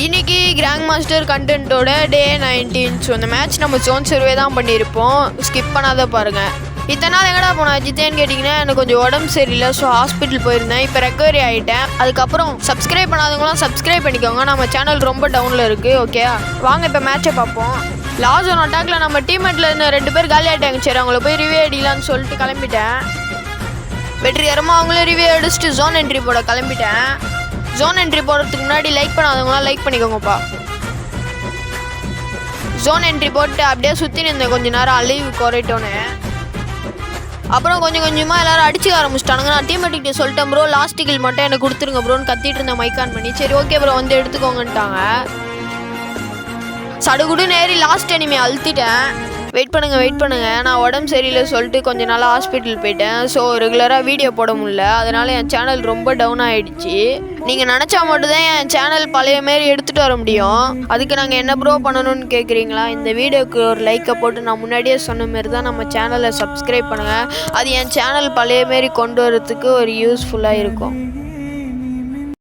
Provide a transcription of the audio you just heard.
இன்றைக்கி grand master கண்டென்ட்டோட டே 19. So அந்த match நம்ம ஜோன் சர்வே தான் பண்ணியிருப்போம். ஸ்கிப் பண்ணாத பாருங்கள். இத்தனை நாள் எங்கடா போனேன் அஜித்தேன்னு கேட்டிங்கன்னா எனக்கு கொஞ்சம் உடம்பு சரியில்லை. ஸோ ஹாஸ்பிட்டல் போயிருந்தேன். இப்போ ரெக்கவரி ஆகிட்டேன். அதுக்கப்புறம் சப்ஸ்கிரைப் பண்ணாதவங்களாம் சப்ஸ்கிரைப் பண்ணிக்கோங்க. நம்ம சேனல் ரொம்ப டவுனில் இருக்குது. ஓகே, வாங்க இப்போ மேட்சை பார்ப்போம். லாஸ்ட் ஒன் அட்டாக்ல நம்ம டீம்மேட்டில் இருந்த 2 பேர் காலி ஆகிட்டாங்க. சரி, அவங்கள போய் ரிவ்யூ அடிக்கலான்னு சொல்லிட்டு கிளம்பிட்டேன். வெற்றிகரமாக அவங்களே ரிவ்யூ அடிச்சுட்டு ஜோன் என்ட்ரி போட கிளம்பிட்டேன். ஜோன் என்ட்ரி போடுறதுக்கு முன்னாடி லைக் பண்ணாதவங்களாம் லைக் பண்ணிக்கோங்கப்பா. ஜோன் என்ட்ரி போட்டு அப்படியே சுற்றி நின்றேன் கொஞ்ச நேரம் அழிவு குறைட்டோன்னு. அப்புறம் கொஞ்சம் கொஞ்சமாக எல்லாரும் அடிச்சுக்க ஆரம்பிச்சிட்டானுங்க. நான் டீம்மேட்டிக்கிட்ட சொல்லிட்டேன், ப்ரோ லாஸ்ட் கில் மட்டும் எனக்கு கொடுத்துருங்க ப்ரோன்னு கத்திட்டு இருந்தேன் மைக் ஆன் பண்ணி. சரி ஓகே ப்ரோ வந்து எடுத்துக்கோங்கன்ட்டாங்க. சடுகுடுன்னு ஏறி லாஸ்ட் எனிமே அழுத்திட்டேன். வெயிட் பண்ணுங்கள் நான் உடம்பு சரியில்லை சொல்லிட்டு கொஞ்ச நாள் ஹாஸ்பிட்டல் போயிட்டேன். ஸோ ரெகுலராக வீடியோ போட முடியல. அதனால் என் சேனல் ரொம்ப டவுன் ஆகிடுச்சு. நீங்கள் நினச்சா மட்டும்தான் என் சேனல் பழைய மாரி எடுத்துகிட்டு வர முடியும். அதுக்கு நாங்கள் என்ன ப்ரோ பண்ணணும்னு கேட்குறீங்களா? இந்த வீடியோக்கு ஒரு லைக்கை போட்டு நான் முன்னாடியே சொன்ன மாரி தான் நம்ம சேனலை சப்ஸ்கிரைப் பண்ணுங்கள். அது என் சேனல் பழைய மாரி கொண்டு வரதுக்கு ஒரு யூஸ்ஃபுல்லாக இருக்கும்.